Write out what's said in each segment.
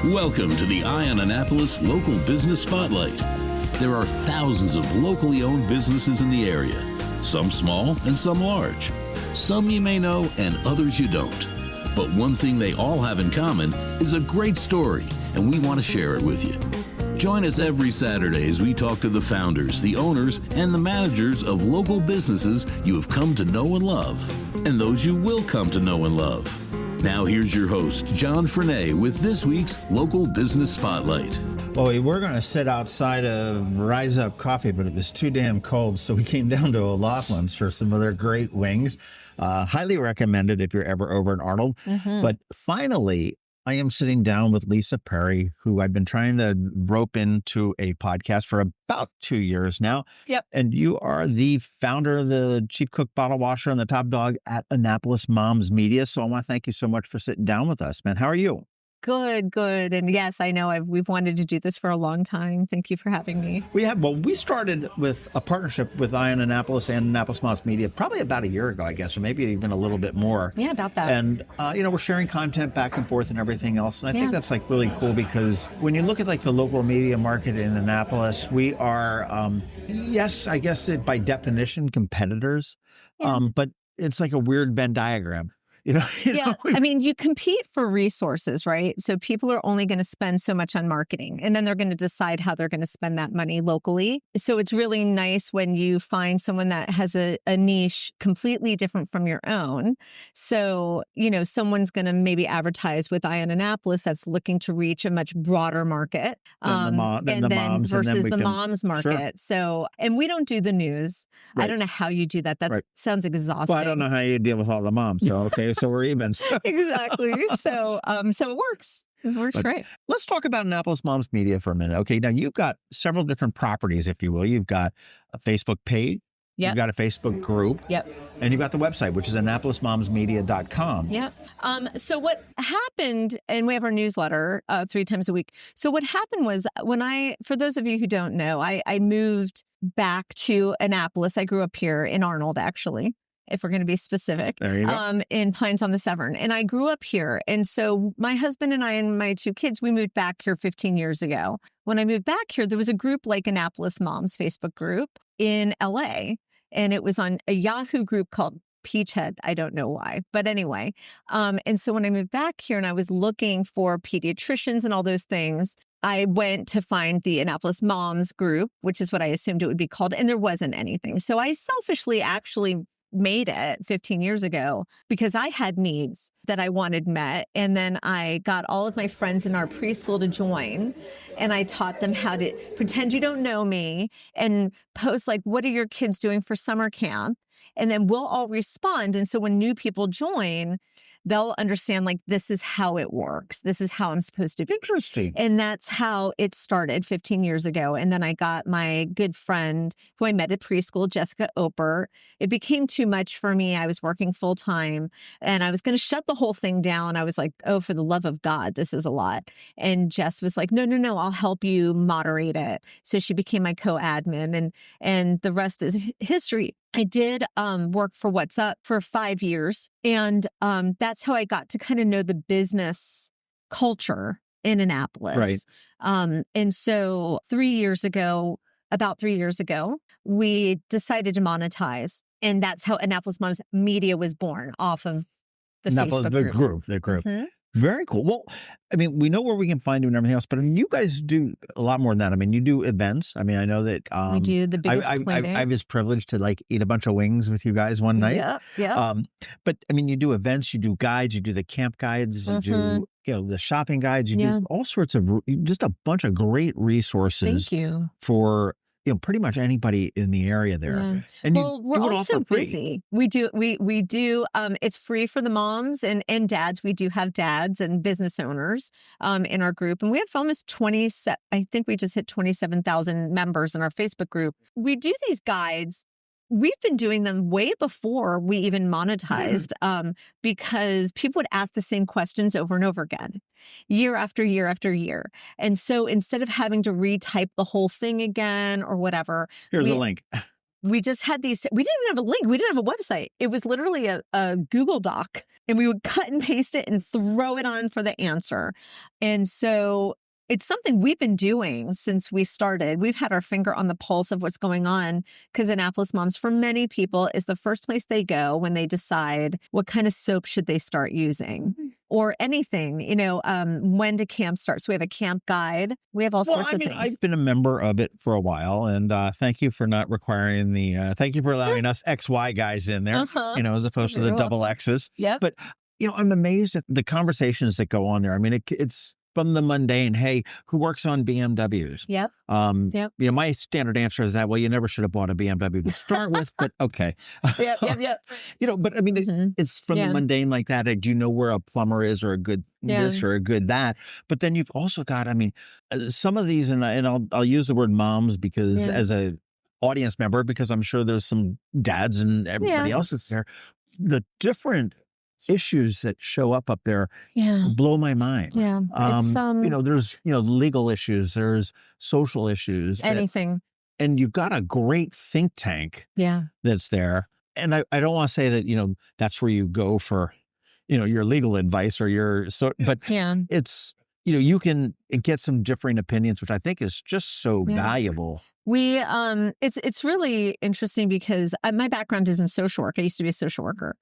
Welcome to the Eye on Annapolis Local Business Spotlight. There are thousands of locally owned businesses in the area, some small and some large. Some you may know and others you don't. But one thing they all have in common is a great story, and we want to share it with you. Join us every Saturday as we talk to the founders, the owners, and the managers of local businesses you have come to know and love, and those you will come to know and love. Now here's your host, John Frenay, with this week's Local Business Spotlight. Well, we were going to sit outside of Rise Up Coffee, but it was too damn cold, so we came down to O'Loughlin's for some of their great wings. Highly recommended if you're ever over in Arnold. But finally, I am sitting down with Lisa Peri, who I've been trying to rope into a podcast for about 2 years now. Yep. And you are the founder, the chief cook, bottle washer, and the top dog at Annapolis Moms Media. So I want to thank you so much for sitting down with us, man. How are you? Good. And yes, I know we've wanted to do this for a long time. Thank you for having me. We started with a partnership with Eye on Annapolis and Annapolis Moms Media probably about a year ago, I guess, or maybe even a little bit more. Yeah, about that. And, we're sharing content back and forth and everything else. And I think that's really cool because when you look at the local media market in Annapolis, we are, yes, I guess by definition, competitors, but it's like a weird Venn diagram. I mean, you compete for resources, right? So people are only going to spend so much on marketing, and then they're going to decide how they're going to spend that money locally. So it's really nice when you find someone that has a niche completely different from your own. So, someone's going to maybe advertise with Eye on Annapolis that's looking to reach a much broader market versus the moms market. Sure. So, and we don't do the news. Right. I don't know how you do that. That sounds exhausting. Well, I don't know how you deal with all the moms. So, okay. So we're even. Exactly. So it works. It works great. Let's talk about Annapolis Moms Media for a minute. Okay. Now you've got several different properties, if you will. You've got a Facebook page. You've got a Facebook group. Yep. And you've got the website, which is AnnapolisMomsMedia.com. Yep. So what happened, and we have our newsletter 3 times a week. So what happened was for those of you who don't know, I moved back to Annapolis. I grew up here in Arnold, actually, if we're going to be specific, there you go. In Pines on the Severn. And I grew up here. And so my husband and I and my 2 kids, we moved back here 15 years ago. When I moved back here, there was a group like Annapolis Moms Facebook group in LA. And it was on a Yahoo group called Peachhead. I don't know why. But anyway. And so when I moved back here and I was looking for pediatricians and all those things, I went to find the Annapolis Moms group, which is what I assumed it would be called. And there wasn't anything. So I selfishly actually made it 15 years ago because I had needs that I wanted met. And then I got all of my friends in our preschool to join. And I taught them how to pretend you don't know me and post what are your kids doing for summer camp? And then we'll all respond. And so when new people join, they'll understand this is how it works. This is how I'm supposed to be. Interesting. And that's how it started 15 years ago. And then I got my good friend who I met at preschool, Jessica Oper. It became too much for me. I was working full time and I was going to shut the whole thing down. I was like, oh, for the love of God, this is a lot. And Jess was like, no, I'll help you moderate it. So she became my co-admin and the rest is history. I did work for What's Up for 5 years. And that's how I got to kind of know the business culture in Annapolis. Right. And so about 3 years ago, we decided to monetize. And that's how Annapolis Moms Media was born, off of the Facebook group. The group. Mm-hmm. Very cool. Well, I mean, we know where we can find you and everything else, but you guys do a lot more than that. I mean, you do events. I mean, I know that we do the biggest play I was privileged to eat a bunch of wings with you guys one night. Yeah. But I mean, you do events, you do guides, you do the camp guides, you do the shopping guides, you do all sorts of just a bunch of great resources. Thank you. For pretty much anybody in the area there. Yeah. And we're also busy. We do. It's free for the moms and dads. We do have dads and business owners in our group, and we have almost I think we just hit 27,000 members in our Facebook group. We do these guides. We've been doing them way before we even monetized because people would ask the same questions over and over again, year after year after year. And so instead of having to retype the whole thing again or whatever. Here's the link. we just had these, we didn't even have a link. We didn't have a website. It was literally a Google Doc, and we would cut and paste it and throw it on for the answer. And so it's something we've been doing since we started. We've had our finger on the pulse of what's going on, because Annapolis Moms, for many people, is the first place they go when they decide what kind of soap should they start using or anything, when do camp start. So we have a camp guide. We have all sorts of things. I've been a member of it for a while, and thank you for not requiring thank you for allowing us XY guys in there, as opposed to the double X's. Yep. But, I'm amazed at the conversations that go on there. I mean, it's from the mundane, hey, who works on BMWs? Yep. Yep. My standard answer is that, well, you never should have bought a BMW to start with, but okay. Yep. But I mean, it's from the mundane like that. Do you know where a plumber is, or a good this or a good that? But then you've also got, some of these, and I'll use the word moms because as a audience member, because I'm sure there's some dads and everybody else that's there, the different issues that show up there blow my mind. There's legal issues, there's social issues, anything, and you've got a great think tank that's there. And I don't want to say that that's where you go for your legal advice or but it's you can get some differing opinions, which I think is just so valuable. We, it's really interesting because my background is in social work. I used to be a social worker.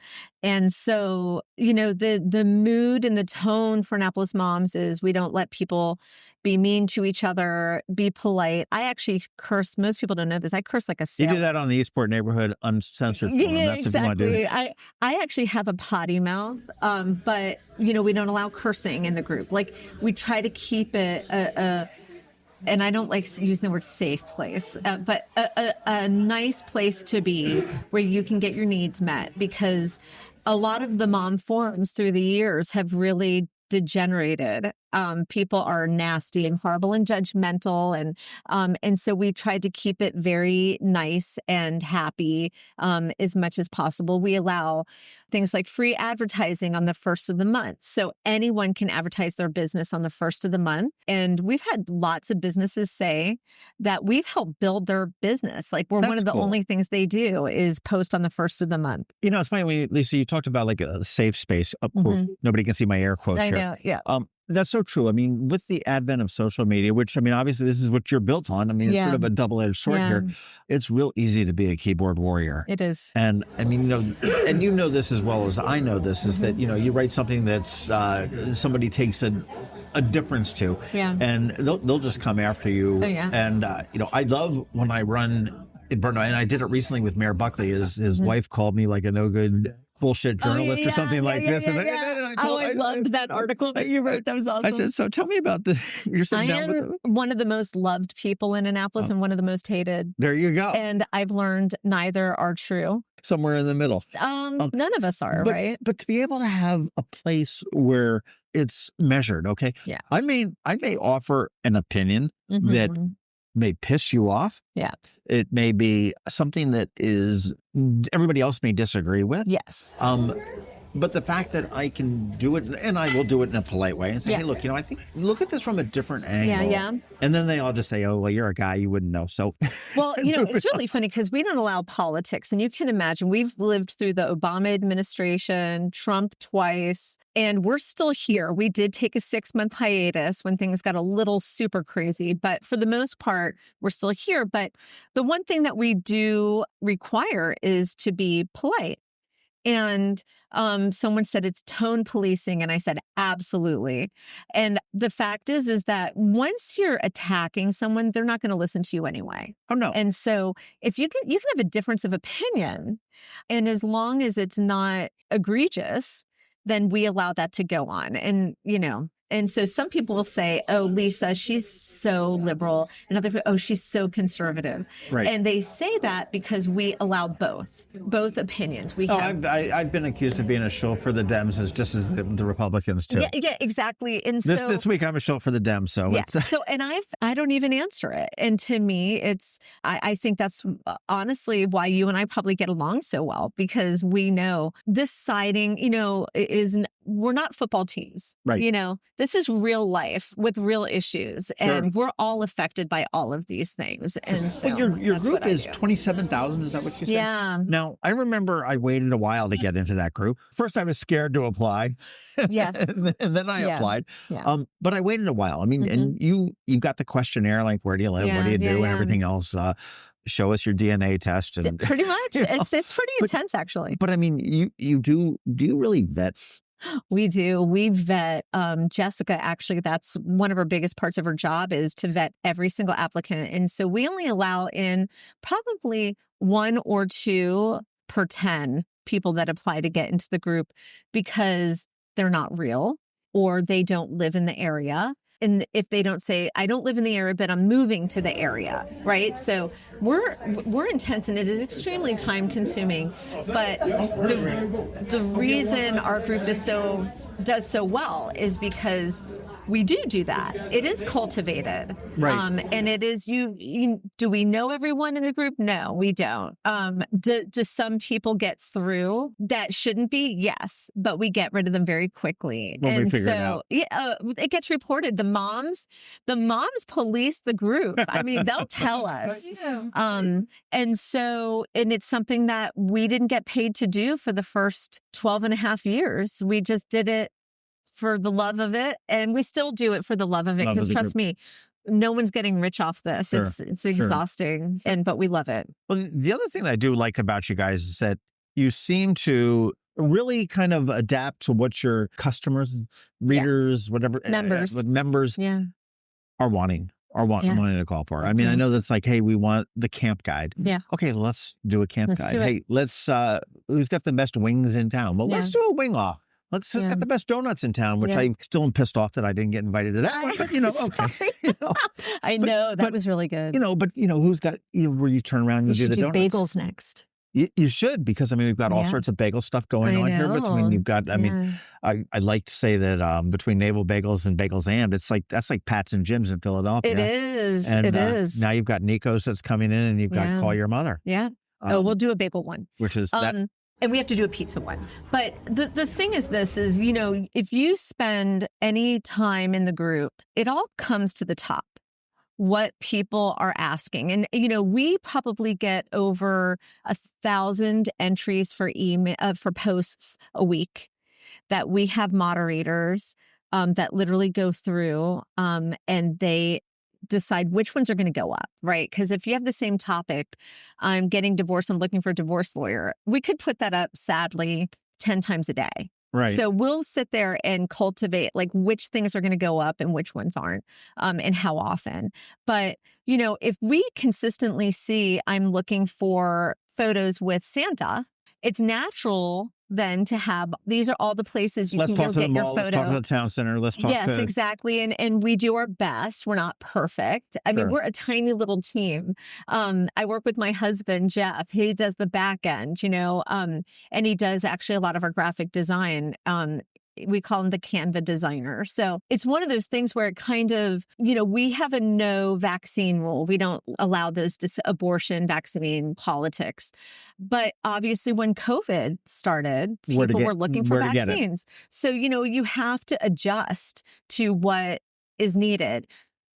And so, the mood and the tone for Annapolis Moms is we don't let people be mean to each other, be polite. I actually curse. Most people don't know this. I curse like a sailor. You do that on the Eastport Neighborhood Uncensored Forum. Yeah, That's exactly. What you I actually have a potty mouth, but, we don't allow cursing in the group. Like, we try to keep it and I don't like using the word safe place, but a nice place to be where you can get your needs met, because a lot of the mom forums through the years have really degenerated. People are nasty and horrible and judgmental. And so we tried to keep it very nice and happy as much as possible. We allow things like free advertising on the first of the month. So anyone can advertise their business on the first of the month. And we've had lots of businesses say that we've helped build their business. Like, we're one of the only things they do is post on the first of the month. It's funny, Lisa, you talked about like a safe space. Nobody can see my air quotes here. I know, yeah. That's so true. I mean, with the advent of social media, which, obviously this is what you're built on. It's sort of a double-edged sword here. It's real easy to be a keyboard warrior. It is. And and this as well as I know this, is that, you write something that's somebody takes a difference to, and they'll just come after you. Oh, yeah. And, I love when I run in Burno, and I did it recently with Mayor Buckley. His wife called me like a no good bullshit journalist or something like this. I loved that article that you wrote. That was awesome. I said, so tell me about you're sitting down with them? One of the most loved people in Annapolis and one of the most hated. There you go. And I've learned neither are true. Somewhere in the middle. None of us are, right? But to be able to have a place where it's measured, okay? Yeah. I may offer an opinion that may piss you off. Yeah. It may be something that everybody else may disagree with. Yes. But the fact that I can do it, and I will do it in a polite way, and say, hey, look, I think, look at this from a different angle. Yeah. And then they all just say, oh, well, you're a guy, you wouldn't know. So, well, it's really funny because we don't allow politics. And you can imagine, we've lived through the Obama administration, Trump twice, and we're still here. We did take a 6-month hiatus when things got a little super crazy. But for the most part, we're still here. But the one thing that we do require is to be polite. And someone said it's tone policing. And I said, absolutely. And the fact is that once you're attacking someone, they're not going to listen to you anyway. Oh, no. And so if you can have a difference of opinion, and as long as it's not egregious, then we allow that to go on. And, and so some people will say, oh, Lisa, she's so liberal. And other people, oh, she's so conservative. Right. And they say that because we allow both opinions. I've been accused of being a shill for the Dems just as the Republicans too. Yeah, exactly. And this week I'm a shill for the Dems. So yeah. And I don't even answer it. And to me, I think that's honestly why you and I probably get along so well, because we know this siding, we're not football teams. Right. You know, this is real life with real issues, and we're all affected by all of these things. And so your that's group what I is do. 27,000. Is that what you said? Yeah. Now, I remember I waited a while to get into that group. First, I was scared to apply. Yeah. and then I Yeah. applied. Yeah. But I waited a while. I mean, and you got the questionnaire, like, where do you live? What do Yeah, you do? yeah, And yeah. everything else. Show us your DNA test. And Pretty much. you know, It's pretty intense, actually. But I mean, you do you really vet? We do. We vet. Jessica, actually, that's one of her biggest parts of her job, is to vet every single applicant. And so we only allow in probably 1 or 2 per 10 people that apply to get into the group, because they're not real or they don't live in the area. And if they don't say, I don't live in the area, but I'm moving to the area, right? So we're intense, and it is extremely time consuming. But the reason our group does so well is because we do that. It is cultivated. Right. And it is, do we know everyone in the group? No, we don't. Do some people get through that shouldn't be? Yes, but we get rid of them very quickly. When we and figure it so out. it gets reported. The moms police the group. I mean, they'll tell us. And it's something that we didn't get paid to do for the first 12 and a half years. We just did it for the love of it, and we still do it for the love of it, because trust me, no one's getting rich off this. Sure, It's exhausting, but we love it. Well, the other thing that I do like about you guys is that you seem to really kind of adapt to what your customers, readers, whatever, members are wanting to call for. I mean, I know that's like, hey, we want the camp guide. Yeah. Okay, let's do a camp guide. Do it. Hey, let's who's got the best wings in town? Well, let's do a wing off. Let's just get the best donuts in town, which I still am pissed off that I didn't get invited to that one. But okay. I know that was really good. But who's got where you turn around and you do the should do donuts? bagels next. You should, because I mean, we've got all sorts of bagel stuff going on here. Between you've got, I mean, I like to say that between Naval Bagels and Bagels and that's like Pat's and Jim's in Philadelphia. It is. And, it is. Now you've got Nico's that's coming in, and you've got Call Your Mother. Yeah. We'll do a bagel one, which is that. And we have to do a pizza one. But the thing is this is, if you spend any time in the group, it all comes to the top, what people are asking. And, we probably get over 1,000 entries for email, for posts a week, that we have moderators that literally go through and they decide which ones are going to go up, right? Because if you have the same topic, I'm getting divorced, I'm looking for a divorce lawyer, we could put that up, sadly, 10 times a day. Right. So we'll sit there and cultivate like which things are going to go up and which ones aren't, and how often. But, if we consistently see I'm looking for photos with Santa, it's natural then to have, these are all the places you can go get your photo. Let's talk to the town center. Let's talk Yes, exactly. And we do our best. We're not perfect. I mean, we're a tiny little team. I work with my husband, Jeff. He does the back end, and he does actually a lot of our graphic design. We call him the Canva designer. So it's one of those things where it kind of, we have a no vaccine rule. We don't allow those abortion vaccine politics. But obviously when COVID started, people were looking for vaccines. So, you have to adjust to what is needed,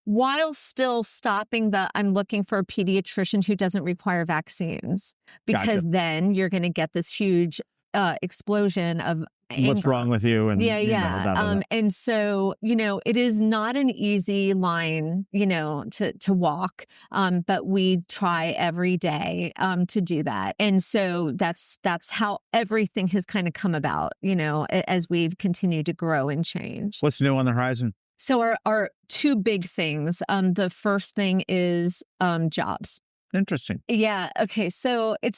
while still stopping I'm looking for a pediatrician who doesn't require vaccines, because then you're going to get this huge explosion of anger. What's wrong with you? And and so it is not an easy line to walk, but we try every day to do that. And so that's how everything has kind of come about, as we've continued to grow and change. What's new on the horizon? So our 2 big things. The first thing is jobs. Interesting. Yeah. Okay. So we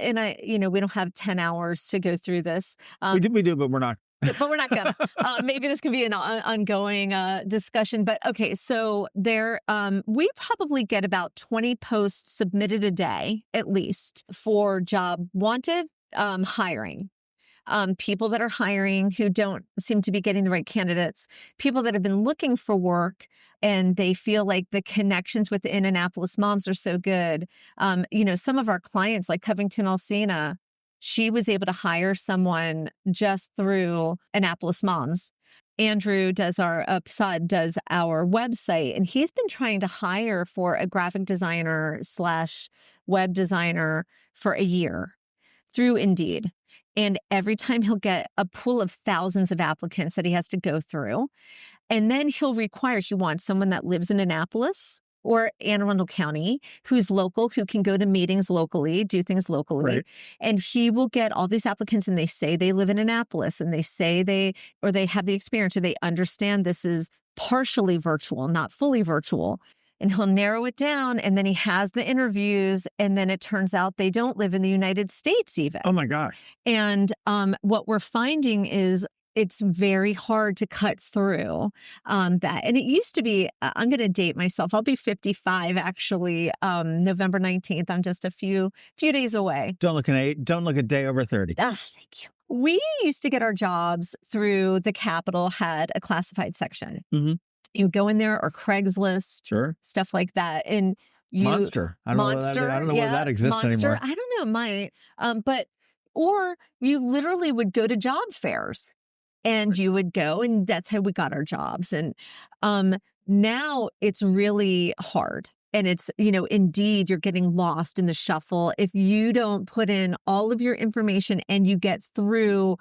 don't have 10 hours to go through this. We do, but we're not. But we're not gonna. Maybe this can be an ongoing discussion. But okay, so we probably get about 20 posts submitted a day, at least, for job wanted, hiring. People that are hiring who don't seem to be getting the right candidates, people that have been looking for work and they feel like the connections within Annapolis Moms are so good. Some of our clients like Covington Alsina, she was able to hire someone just through Annapolis Moms. Andrew does Passad does our website, and he's been trying to hire for a graphic designer / web designer for a year through Indeed. And every time he'll get a pool of thousands of applicants that he has to go through. And then he wants someone that lives in Annapolis or Anne Arundel County, who's local, who can go to meetings locally, do things locally. Right. And he will get all these applicants, and they say they live in Annapolis, and they say they have the experience, or they understand this is partially virtual, not fully virtual. And he'll narrow it down, and then he has the interviews, and then it turns out they don't live in the United States even. Oh my gosh. And what we're finding is it's very hard to cut through that. And it used to be, I'm going to date myself. I'll be 55 actually, November 19th. I'm just a few days away. Don't look a day over 30. Thank you. We used to get our jobs through the Capitol had a classified section. Mm-hmm. You go in there, or Craigslist, Sure. stuff like that. And Monster. I don't know where that exists Monster. anymore. I don't know, might. Or you literally would go to job fairs, and you would go, and that's how we got our jobs. And now it's really hard. And it's, Indeed, you're getting lost in the shuffle. If you don't put in all of your information and you get through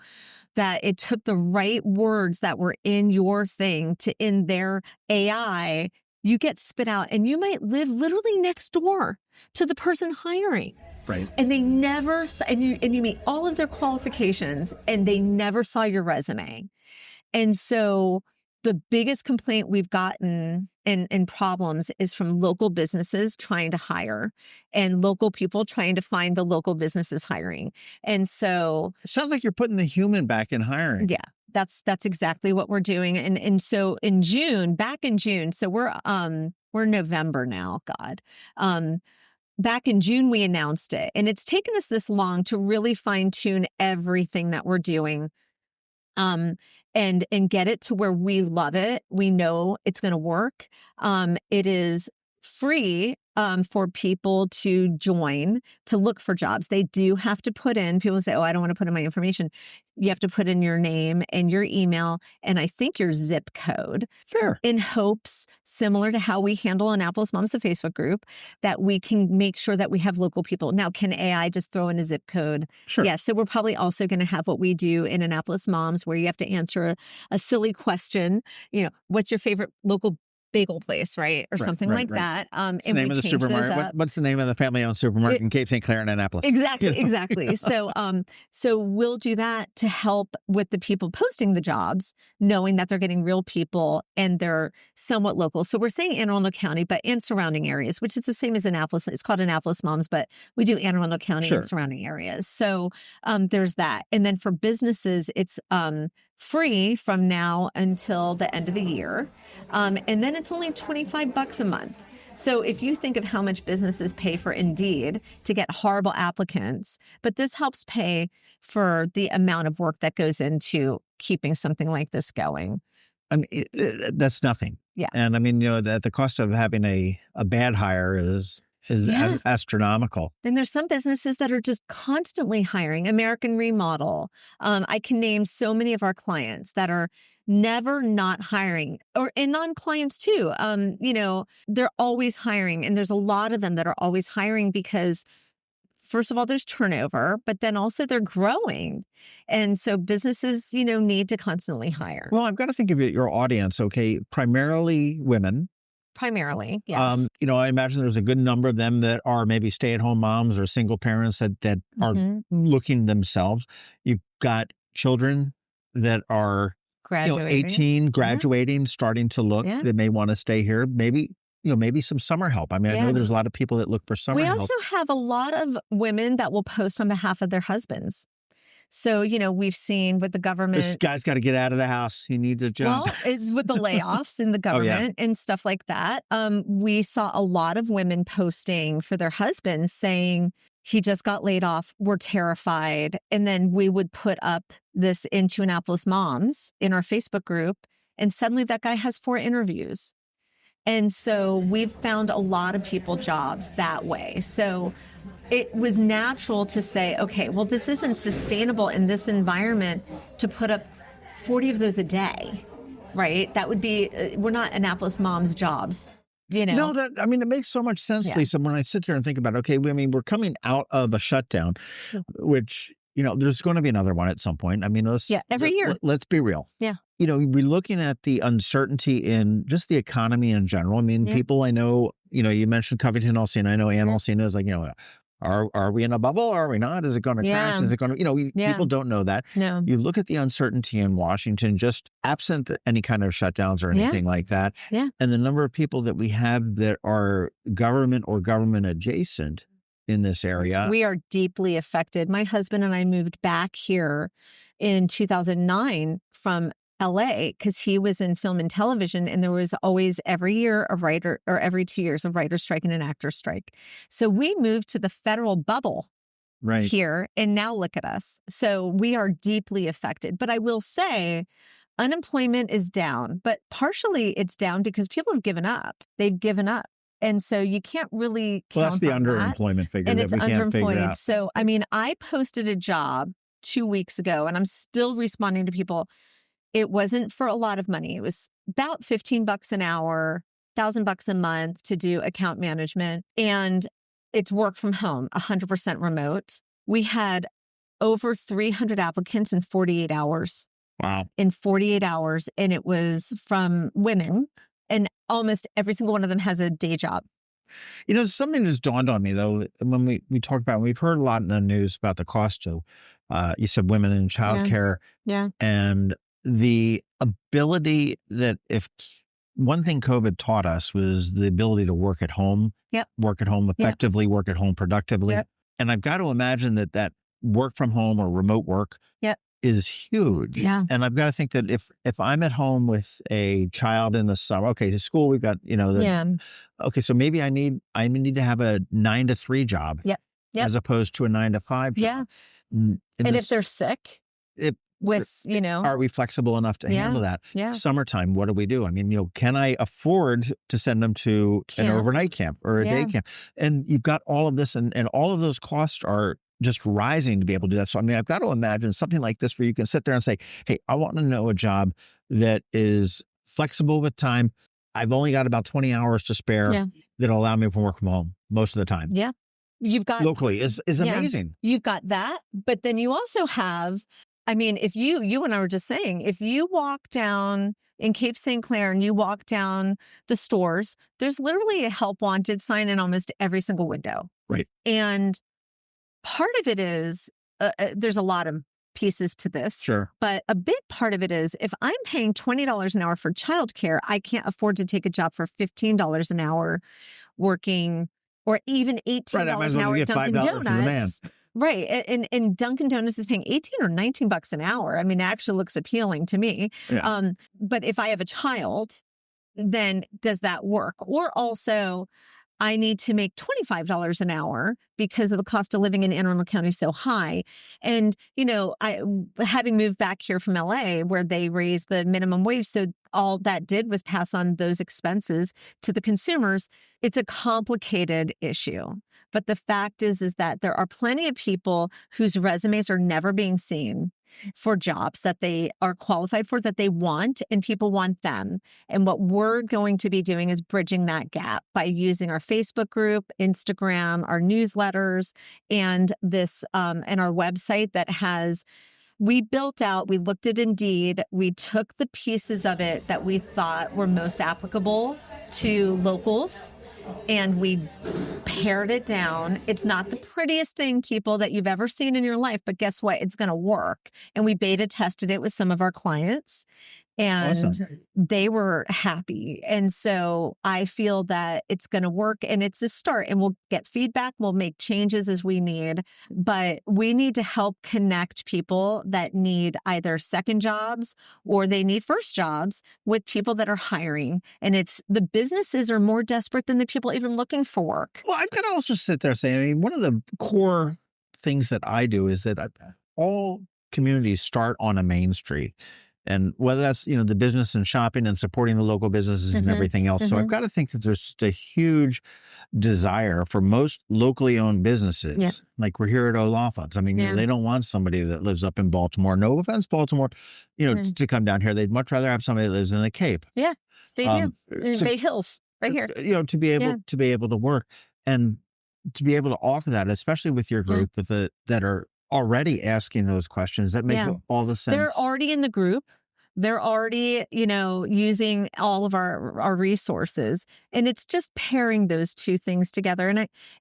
that, it took the right words that were in your thing to in their AI, you get spit out, and you might live literally next door to the person hiring. Right. And they never, and you meet all of their qualifications, and they never saw your resume. And so the biggest complaint we've gotten in problems is from local businesses trying to hire, and local people trying to find the local businesses hiring. And so it sounds like you're putting the human back in hiring. Yeah, that's exactly what we're doing. And so back in June, so we're November now, God. Back in June, we announced it, and it's taken us this long to really fine tune everything that we're doing. And get it to where we love it. We know it's going to work. It is free for people to join, to look for jobs. They do have to put in, people say, oh, I don't want to put in my information. You have to put in your name and your email, and I think your zip code. Sure. In hopes, similar to how we handle Annapolis Moms, the Facebook group, that we can make sure that we have local people. Now, can AI just throw in a zip code? Sure. Yeah. So we're probably also going to have what we do in Annapolis Moms, where you have to answer a silly question. What's your favorite local bagel place, right? Or something like that. What's the name of the supermarket? What's the name of the family-owned supermarket in Cape St. Clair and Annapolis? Exactly. So we'll do that to help with the people posting the jobs, knowing that they're getting real people and they're somewhat local. So we're saying Anne Arundel County, and surrounding areas, which is the same as Annapolis. It's called Annapolis Moms, but we do Anne Arundel County and surrounding areas. So there's that. And then for businesses, it's free from now until the end of the year. And then it's only $25 a month. So if you think of how much businesses pay for Indeed to get horrible applicants, but this helps pay for the amount of work that goes into keeping something like this going. I mean, that's nothing. Yeah. And I mean, that the cost of having a bad hire is astronomical. And there's some businesses that are just constantly hiring. American Remodel. I can name so many of our clients that are never not hiring, and non-clients too. They're always hiring, and there's a lot of them that are always hiring because, first of all, there's turnover, but then also they're growing. And so businesses, need to constantly hire. Well, I've got to think of your audience, okay? Primarily women. Primarily, yes. I imagine there's a good number of them that are maybe stay-at-home moms or single parents that are looking themselves. You've got children that are 18, graduating, starting to look. Yeah. They may want to stay here. Maybe some summer help. I mean, I know there's a lot of people that look for summer help. We also have a lot of women that will post on behalf of their husbands. So, we've seen with the government. This guy's got to get out of the house. He needs a job. Well, it's with the layoffs in the government and stuff like that. We saw a lot of women posting for their husbands saying, he just got laid off. We're terrified. And then we would put up this into Annapolis Moms in our Facebook group. And suddenly that guy has 4 interviews. And so we've found a lot of people jobs that way. So it was natural to say, okay, well, this isn't sustainable in this environment to put up 40 of those a day, right? That would be, we're not Annapolis Moms jobs, you know? No, it makes so much sense, Yeah. Lisa, when I sit there and think about, okay, we're coming out of a shutdown, which, there's going to be another one at some point. Every year. Let's be real. Yeah. We're looking at the uncertainty in just the economy in general. People I know, you mentioned Covington, Alsina. I know Ann Alsina is like, are we in a bubble? Are we not? Is it going to crash? Is it going to, people don't know that. No. You look at the uncertainty in Washington, just absent any kind of shutdowns or anything like that. Yeah. And the number of people that we have that are government or government adjacent in this area. We are deeply affected. My husband and I moved back here in 2009 from LA because he was in film and television, and there was always every year a writer, or every 2 years, a writer strike and an actor strike. So we moved to the federal bubble here, and now look at us. So we are deeply affected. But I will say unemployment is down, but partially it's down because people have given up. They've given up. And so you can't really count that's the on underemployment figure. And that it's we can't figure underemployed. out. So, I posted a job 2 weeks ago, and I'm still responding to people. It wasn't for a lot of money. It was about $15 an hour, $1,000 a month to do account management. And it's work from home, 100% remote. We had over 300 applicants in 48 hours. Wow. In 48 hours. And it was from women. And almost every single one of them has a day job. Something just dawned on me, though, when we talk about, we've heard a lot in the news about the cost of, you said women in childcare. Yeah. And the ability that if one thing COVID taught us was the ability to work at home, work at home effectively, work at home productively. And I've got to imagine that work from home or remote work is huge. Yeah. And I've got to think that if I'm at home with a child in the summer, okay, to school, we've got, okay, so maybe I need to have a 9 to 3 job as opposed to a 9 to 5 job. Yeah. And if they're sick, are we flexible enough to handle that? Yeah. Summertime, what do we do? Can I afford to send them to an overnight camp or a day camp? And you've got all of this, and all of those costs are just rising to be able to do that. So, I've got to imagine something like this where you can sit there and say, hey, I want to know a job that is flexible with time. I've only got about 20 hours to spare that'll allow me to work from home most of the time. Yeah. You've got locally is amazing. You've got that. But then you also have, if you and I were just saying, if you walk down in Cape St. Clair and you walk down the stores, there's literally a help wanted sign in almost every single window. Right. And part of it is, there's a lot of pieces to this. Sure. But a big part of it is, if I'm paying $20 an hour for childcare, I can't afford to take a job for $15 an hour working, or even $18 an hour at Dunkin' Donuts. Right. And Dunkin' Donuts is paying 18 or $19 an hour. It actually looks appealing to me. Yeah. But if I have a child, then does that work? Or also, I need to make $25 an hour because of the cost of living in Anne Arundel County so high. And, I having moved back here from LA where they raised the minimum wage, so all that did was pass on those expenses to the consumers. It's a complicated issue. But the fact is that there are plenty of people whose resumes are never being seen for jobs that they are qualified for, that they want, and people want them. And what we're going to be doing is bridging that gap by using our Facebook group, Instagram, our newsletters, and this and our website that has. We looked at Indeed, we took the pieces of it that we thought were most applicable to locals, and we pared it down. It's not the prettiest thing, people, that you've ever seen in your life, but guess what? It's going to work. And we beta tested it with some of our clients, and awesome. They were happy. And so I feel that it's going to work, and it's a start, and we'll get feedback. We'll make changes as we need, but we need to help connect people that need either second jobs or they need first jobs with people that are hiring. And the businesses are more desperate than the people even looking for work. Well, I've got to also sit there saying, one of the core things that I do is that all communities start on a main street. And whether that's, the business and shopping and supporting the local businesses and everything else. So I've got to think that there's just a huge desire for most locally owned businesses. Yeah. Like we're here at O'Loughlin's. I mean, they don't want somebody that lives up in Baltimore. No offense, Baltimore, to come down here. They'd much rather have somebody that lives in the Cape. Yeah, they do. In Bay Hills, right here. To be able to work and to be able to offer that, especially with your group that are already asking those questions. That makes all the sense. They're already in the group. They're already, using all of our resources, and it's just pairing those two things together.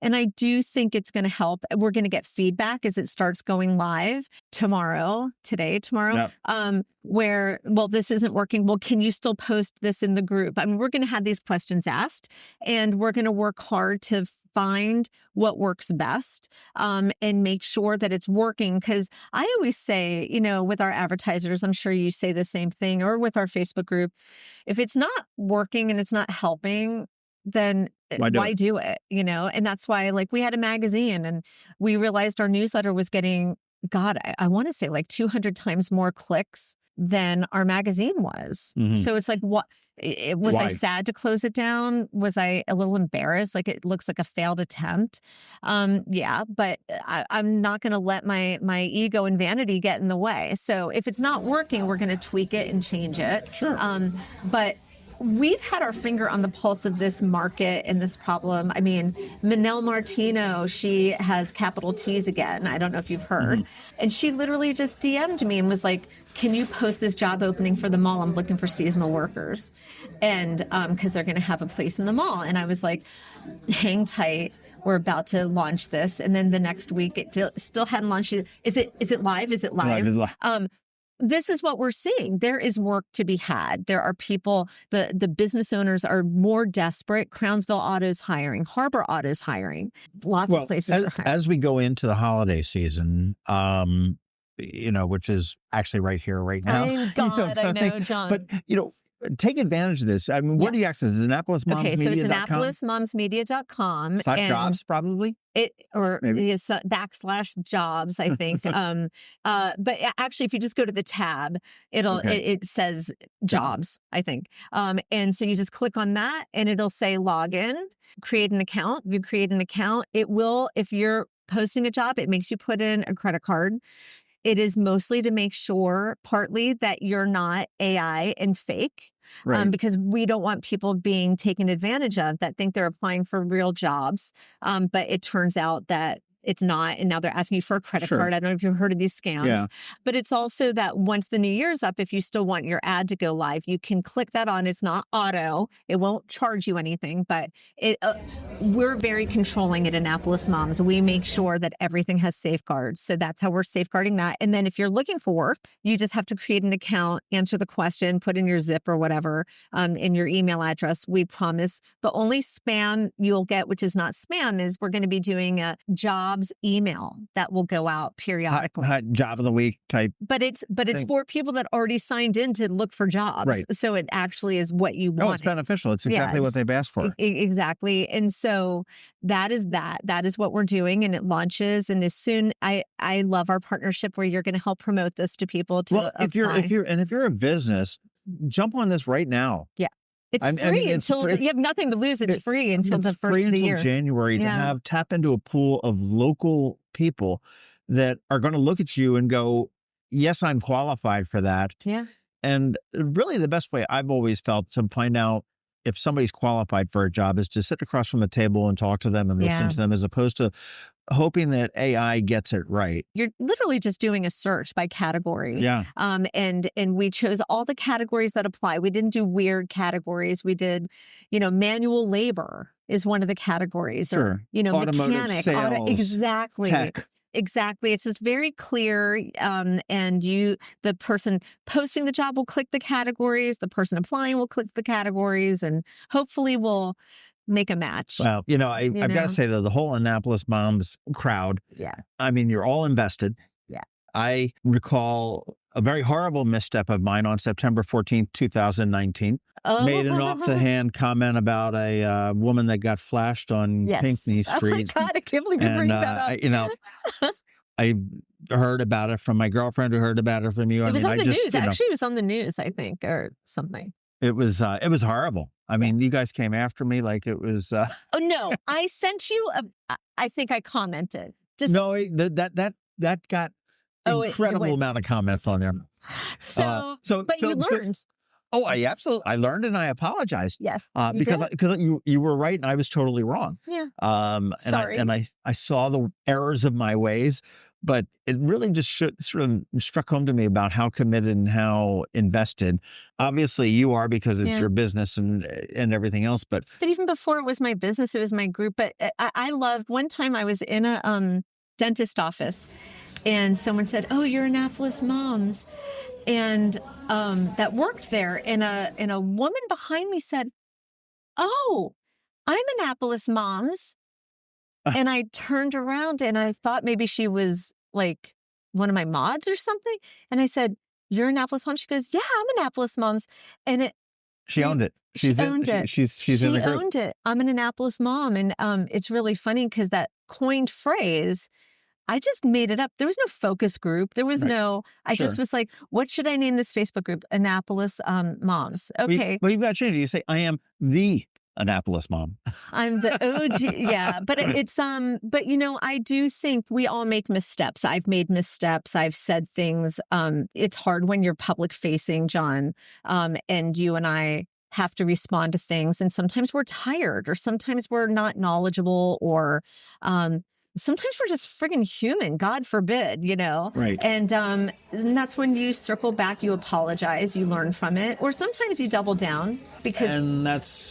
And I do think it's going to help. We're going to get feedback as it starts going live tomorrow. Where, this isn't working. Well, can you still post this in the group? I mean, we're going to have these questions asked, and we're going to work hard to find what works best, and make sure that it's working. Because I always say, with our advertisers, I'm sure you say the same thing, or with our Facebook group, if it's not working and it's not helping, then why do it? And that's why, like, we had a magazine and we realized our newsletter was getting, I want to say like 200 times more clicks than our magazine was. So it's like, what? Was I sad to close it down? Was I a little embarrassed? Like, it looks like a failed attempt. Yeah, but I'm not going to let my ego and vanity get in the way. So if it's not working, we're going to tweak it and change it. Sure. But we've had our finger on the pulse of this market and this problem. I mean, Manel Martino, she has capital T's again. I don't know if you've heard. And she literally just DM'd me and was like, can you post this job opening for the mall? I'm looking for seasonal workers. And because they're going to have a place in the mall. And I was like, hang tight. We're about to launch this. And then the next week, it still hadn't launched. Is it live? Is it live? This is what we're seeing. There is work to be had. There are people, the business owners are more desperate. Crownsville Auto's hiring, Harbor Auto's hiring. Lots of places are hiring. As we go into the holiday season, which is actually right here, right now. Thank God, I know, John. But, take advantage of this. I mean, where do you access it? Annapolis Moms Okay, so it's AnnapolisMomsMedia.com. /jobs, probably? /jobs, I think. But actually, if you just go to the tab, it says jobs, I think. And so you just click on that and it'll say login, create an account. If you create an account, it will, if you're posting a job, it makes you put in a credit card. It is mostly to make sure, partly, that you're not AI and fake, because we don't want people being taken advantage of that think they're applying for real jobs. But it turns out that it's not. And now they're asking you for a credit card. I don't know if you've heard of these scams. But it's also that once the new year's up, if you still want your ad to go live, you can click that on. It's not auto. It won't charge you anything. But we're very controlling at Annapolis Moms. We make sure that everything has safeguards. So that's how we're safeguarding that. And then if you're looking for work, you just have to create an account, answer the question, put in your zip or whatever, in your email address. We promise the only spam you'll get, which is not spam, is we're going to be doing a jobs email that will go out periodically. Hot job of the week type. But it's for people that already signed in to look for jobs. Right. So it actually is what you want. Oh, it's beneficial. It's exactly what they've asked for. Exactly. And so that is what we're doing, and it launches. And as soon, I love our partnership where you're going to help promote this to people to apply. If you're a business, jump on this right now. Yeah. It's free until you have nothing to lose. It's free until the first of the year. January to tap into a pool of local people that are going to look at you and go, yes, I'm qualified for that. Yeah. And really the best way I've always felt to find out if somebody's qualified for a job is to sit across from a table and talk to them and listen to them, as opposed to hoping that AI gets it right. You're literally just doing a search by category. Yeah. And we chose all the categories that apply. We didn't do weird categories. We did, manual labor is one of the categories. Sure. Or, automotive, mechanic. Sales, exactly. Tech. Exactly. It's just very clear. And the person posting the job will click the categories. The person applying will click the categories, and hopefully we'll make a match. Well, I've got to say, though, the whole Annapolis Moms crowd, I mean, you're all invested. Yeah. I recall a very horrible misstep of mine on September 14th, 2019. Made an off-the-hand comment about a woman that got flashed on Pinckney Street. Oh, my God, I can't believe you bring that up. I heard about it from my girlfriend who heard about it from you. It was on the news. You know, Actually, it was on the news, I think, or something. it was horrible. I mean, you guys came after me like it was. Oh, no. I sent you I think I commented. Just, No, that got incredible amount of comments on there. But you learned. Oh, I learned and I apologized. Yes, because you were right and I was totally wrong. Yeah. Sorry. I saw the errors of my ways, but it really just sort of struck home to me about how committed and how invested. Obviously, you are because it's your business and everything else. But even before it was my business, it was my group. But I loved. One time I was in a dentist office, and someone said, "Oh, you're Annapolis Moms," and that worked there, and a woman behind me said, "Oh, I'm Annapolis Moms." And I turned around and I thought maybe she was like one of my mods or something. And I said, "You're Annapolis Moms?" She goes, "Yeah, I'm Annapolis Moms." And she owned it. She's in the group. Owned it. I'm an Annapolis mom. And it's really funny because that coined phrase, I just made it up. There was no focus group. There was I just was like, what should I name this Facebook group? Annapolis Moms. Okay. Well, you've got to change it. You say, I am the Annapolis mom. I'm the OG. Yeah. But it's, but I do think we all make missteps. I've made missteps. I've said things. It's hard when you're public facing, John. And you and I have to respond to things. And sometimes we're tired, or sometimes we're not knowledgeable, or, sometimes we're just friggin' human, God forbid, Right. And that's when you circle back, you apologize, you learn from it, or sometimes you double down because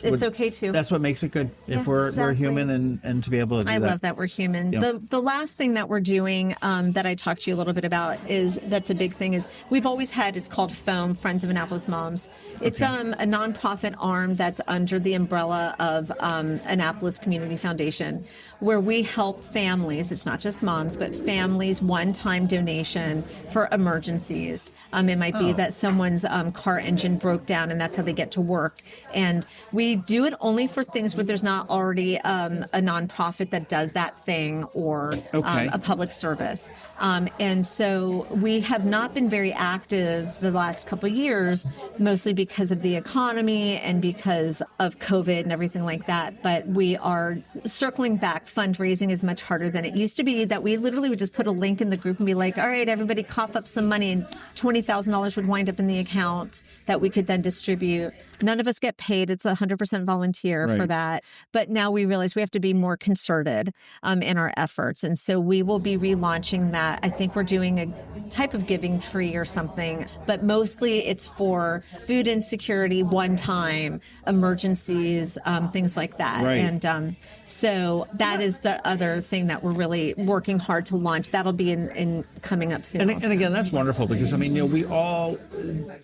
it's okay too. That's what makes it good. If we're human and to be able to do that. I love that we're human. Yeah. The last thing that we're doing that I talked to you a little bit about that's a big thing is we've always had, it's called FOAM, Friends of Annapolis Moms. It's a nonprofit arm that's under the umbrella of Annapolis Community Foundation, where we help families, it's not just moms, but families, one-time donation for emergencies. It might be that someone's car engine broke down and that's how they get to work. And we do it only for things where there's not already a nonprofit that does that thing, or a public service. And so we have not been very active the last couple of years, mostly because of the economy and because of COVID and everything like that. But we are circling back. Fundraising is much harder than it used to be, that we literally would just put a link in the group and be like, all right, everybody cough up some money, and $20,000 would wind up in the account that we could then distribute. None of us get paid. It's 100% volunteer for that. But now we realize we have to be more concerted in our efforts. And so we will be relaunching that. I think we're doing a type of giving tree or something, but mostly it's for food insecurity, one-time emergencies, things like that. Right. And so that is the other thing that we're really working hard to launch. That'll be in coming up soon. And again, that's wonderful because, I mean, we all,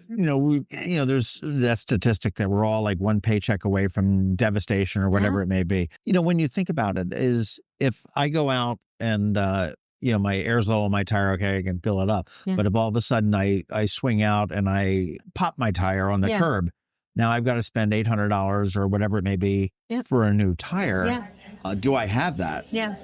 there's that statistic that we're all like one paycheck away from devastation or whatever it may be. When you think about it, is if I go out and, my air's low on my tire, okay, I can fill it up. Yeah. But if all of a sudden I swing out and I pop my tire on the curb, now I've got to spend $800 or whatever it may be for a new tire. Yeah. Do I have that? Yeah.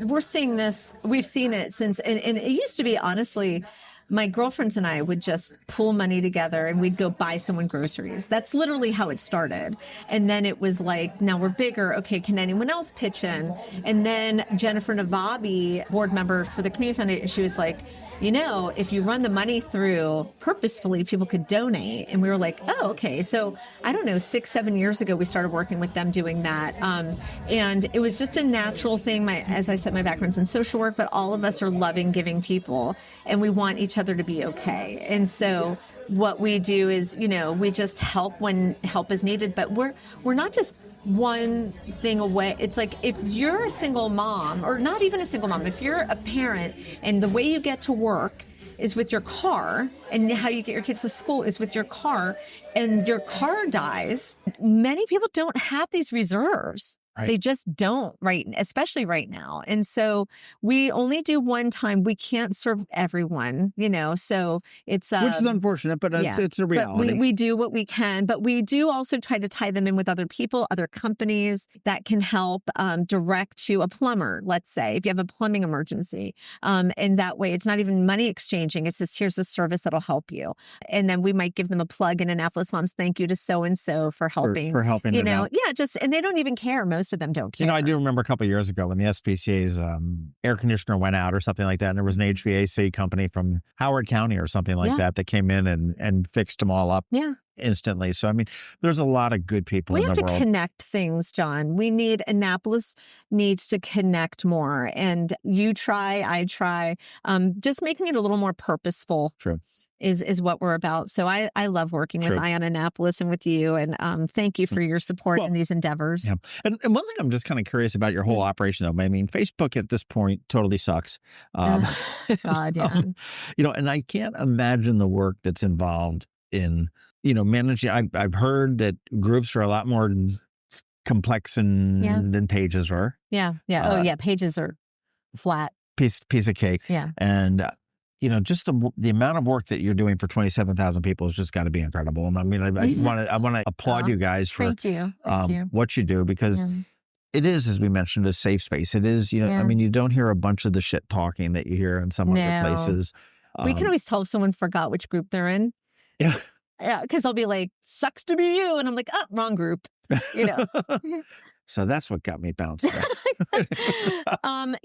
We're seeing this. We've seen it since, and it used to be, honestly, my girlfriends and I would just pool money together and we'd go buy someone groceries. That's literally how it started. And then it was like, now we're bigger. Okay, can anyone else pitch in? And then Jennifer Navabi, board member for the Community Foundation, she was like, if you run the money through purposefully, people could donate. And we were like, oh, okay. So I don't know, 6-7 years ago, we started working with them doing that. And it was just a natural thing. As I said, my background's in social work, but all of us are loving, giving people, and we want each other to be okay. And so what we do is, we just help when help is needed, but we're not just one thing away. It's like, if you're a single mom, or not even a single mom, if you're a parent and the way you get to work is with your car, and how you get your kids to school is with your car, and your car dies, many people don't have these reserves. Right. They just don't, right? Especially right now. And so we only do one time. We can't serve everyone, so it's Which is unfortunate, but yeah, it's a but reality. we do what we can, but we do also try to tie them in with other people, other companies that can help direct to a plumber, let's say, if you have a plumbing emergency. And that way it's not even money exchanging. It's just, here's a service that'll help you. And then we might give them a plug in Annapolis Moms. Thank you to so-and-so for helping. For helping them out. Yeah, and they don't even care. Most of them don't care. I do remember a couple of years ago when the SPCA's air conditioner went out or something like that, and there was an HVAC company from Howard County or something like that came in and fixed them all up instantly. So, I mean, there's a lot of good people in the world. We have to connect things, John. Annapolis needs to connect more. And you try, I try, just making it a little more purposeful. True. Is what we're about. So I love working with Eye on Annapolis and with you. And thank you for your support in these endeavors. Yeah. And one thing I'm just kind of curious about your whole operation, though. I mean, Facebook at this point totally sucks. God, yeah. And I can't imagine the work that's involved in, managing. I've heard that groups are a lot more complex than pages are. Yeah. Pages are flat. Piece of cake. Yeah. And just the amount of work that you're doing for 27,000 people has just got to be incredible. And I mean, I want to applaud you guys for Thank you. what you do, because it is, as we mentioned, a safe space. It is, I mean, you don't hear a bunch of the shit talking that you hear in some other places. We can always tell if someone forgot which group they're in. Yeah. Yeah, because they'll be like, sucks to be you. And I'm like, oh, wrong group. So that's what got me bounced. Right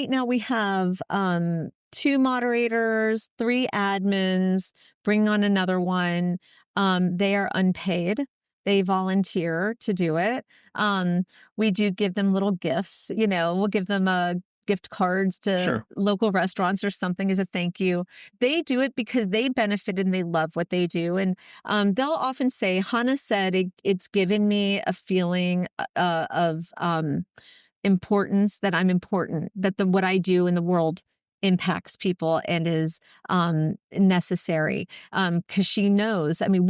now we have 2 moderators, 3 admins, bring on another one. They are unpaid. They volunteer to do it. We do give them little gifts. We'll give them gift cards to local restaurants or something as a thank you. They do it because they benefit and they love what they do. And they'll often say, Hannah said, it's given me a feeling of importance, that I'm important, that what I do in the world impacts people and is necessary. Because she knows, I mean,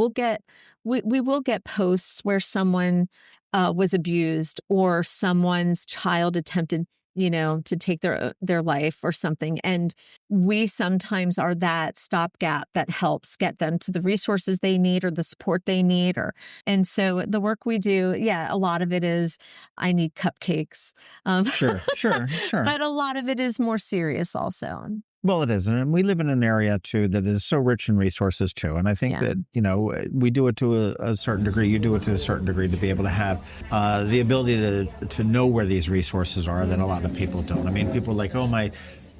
we will get posts where someone was abused or someone's child attempted to take their life or something. And we sometimes are that stopgap that helps get them to the resources they need or the support they need. And so the work we do, a lot of it is, I need cupcakes. Sure. But a lot of it is more serious also. Well, it is. And we live in an area, too, that is so rich in resources, too. And I think that, we do it to a certain degree. You do it to a certain degree to be able to have the ability to know where these resources are that a lot of people don't. I mean, people are like,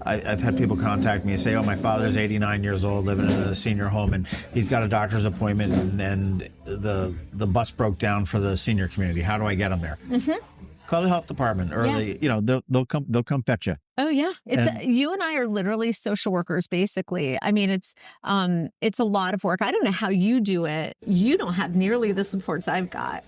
I've had people contact me and say, my father's 89 years old, living in a senior home, and he's got a doctor's appointment, and the bus broke down for the senior community. How do I get him there? Mm-hmm. Call the health department, or they'll come fetch you. Oh yeah, you and I are literally social workers, basically. I mean, it's a lot of work. I don't know how you do it. You don't have nearly the supports I've got.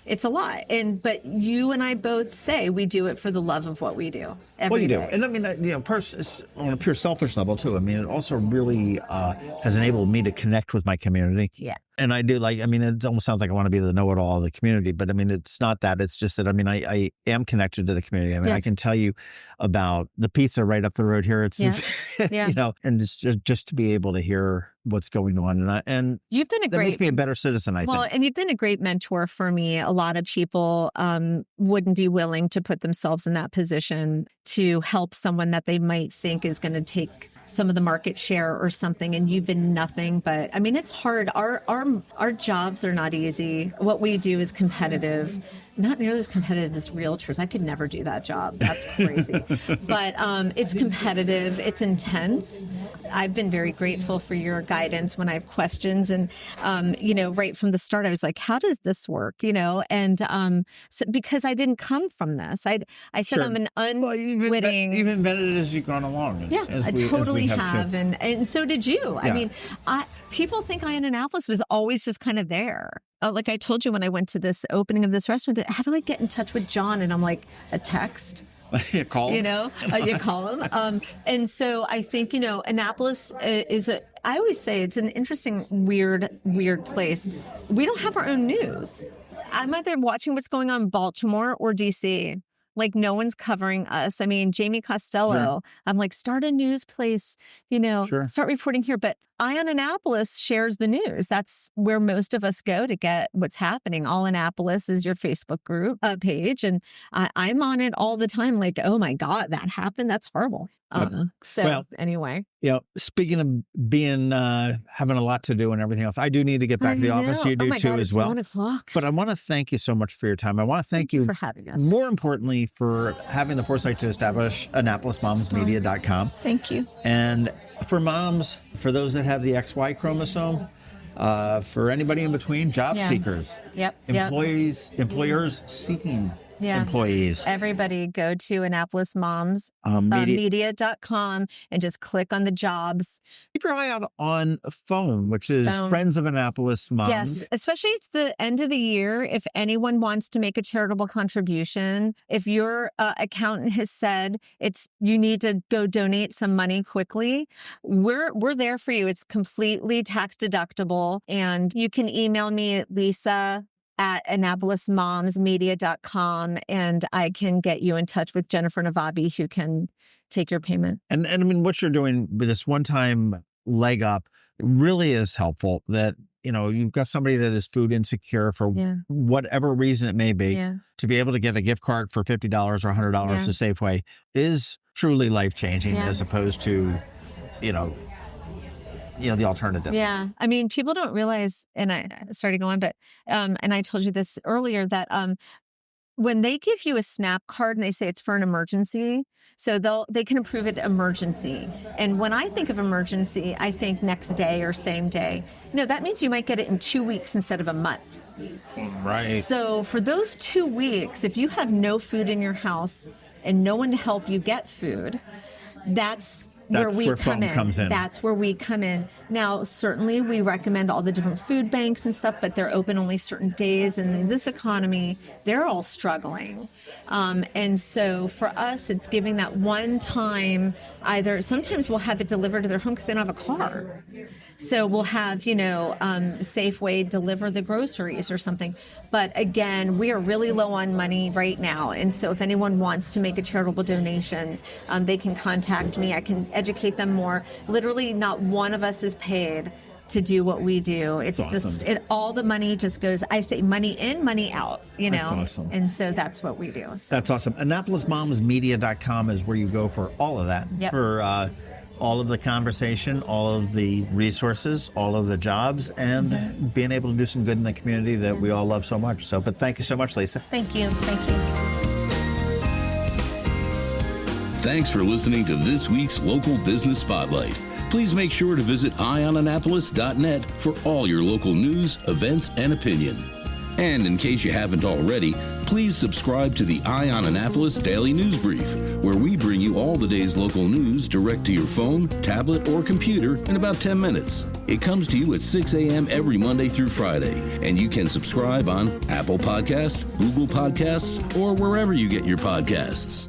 It's a lot, but you and I both say we do it for the love of what we do. Every day. And I mean, on a pure selfish level too. I mean, it also really has enabled me to connect with my community. Yeah. And I do it almost sounds like I want to be the know-it-all of the community, but I mean, it's not that. It's just that, I am connected to the community. I mean, I can tell you about the pizza right up the road here. It's, and it's just to be able to hear what's going on. And you've been that makes me a better citizen, I think. And you've been a great mentor for me. A lot of people wouldn't be willing to put themselves in that position to help someone that they might think is going to take some of the market share or something, and you've been nothing but, I mean, it's hard. Our jobs are not easy. What we do is competitive, not nearly as competitive as realtors. I could never do that job. That's crazy. But it's competitive. It's intense. I've been very grateful for your guidance when I have questions. And, right from the start, I was like, how does this work? And so, because I didn't come from this. I said, I'm an unwitting. You've invented it as you've gone along. Yeah, I totally have. And so did you. Yeah. I mean, people think Eye on Annapolis was always just kind of there. Like I told you when I went to this opening of this restaurant, how do I get in touch with John? And I'm like, a text. You call him. You call him. And so I think, Annapolis I always say it's an interesting, weird place. We don't have our own news. I'm either watching what's going on in Baltimore or DC. Like, no one's covering us. I mean, Jamie Costello, Sure. I'm like, start a news place, Sure. start reporting here. But Eye on Annapolis shares the news. That's where most of us go to get what's happening. All Annapolis is your Facebook group page. And I'm on it all the time. Like, oh my God, that happened. That's horrible. Anyway. Speaking of being, having a lot to do and everything else, I do need to get back to the office. You do too God, as it's well. 1 o'clock. But I want to thank you so much for your time. I want to thank you for having us. More importantly, for having the foresight to establish AnnapolisMomsMedia.com. Thank you. And for moms, for those that have the XY chromosome, for anybody in between, job seekers, employers seeking employees. Everybody go to Annapolis Moms Media.com and just click on the jobs. Keep your eye out on phone, which is Friends of Annapolis Moms. Yes, especially it's the end of the year. If anyone wants to make a charitable contribution, if your accountant has said you need to go donate some money quickly, we're there for you. It's completely tax deductible, and you can email me at Lisa@AnnapolisMomsMedia.com, and I can get you in touch with Jennifer Navabi, who can take your payment. And I mean, what you're doing with this one-time leg up really is helpful. That, you've got somebody that is food insecure for whatever reason it may be, to be able to get a gift card for $50 or $100 to Safeway is truly life-changing, as opposed to, the alternative. Yeah. I mean, people don't realize, and I started going, but, and I told you this earlier, that when they give you a SNAP card and they say it's for an emergency, so they can approve it emergency. And when I think of emergency, I think next day or same day. No, that means you might get it in 2 weeks instead of a month. Right. So for those 2 weeks, if you have no food in your house and no one to help you get food, that's where we come in. That's where we come in. Now, certainly we recommend all the different food banks and stuff, but they're open only certain days. And in this economy, they're all struggling. And so for us, it's giving that one time, sometimes we'll have it delivered to their home because they don't have a car. So we'll have, Safeway deliver the groceries or something. But again, we are really low on money right now. And so if anyone wants to make a charitable donation, they can contact me. I can educate them more. Literally, not one of us is paid to do what we do. It's awesome. All the money just goes, I say money in, money out, That's awesome. And so that's what we do. So. That's awesome. AnnapolisMomsMedia.com is where you go for all of that. Yep. For all of the conversation, all of the resources, all of the jobs, and being able to do some good in the community that we all love so much. But thank you so much, Lisa. Thank you. Thank you. Thanks for listening to this week's Local Business Spotlight. Please make sure to visit eyeonannapolis.net for all your local news, events, and opinion. And in case you haven't already, please subscribe to the Eye on Annapolis Daily News Brief, where we bring you all the day's local news direct to your phone, tablet, or computer in about 10 minutes. It comes to you at 6 a.m. every Monday through Friday, and you can subscribe on Apple Podcasts, Google Podcasts, or wherever you get your podcasts.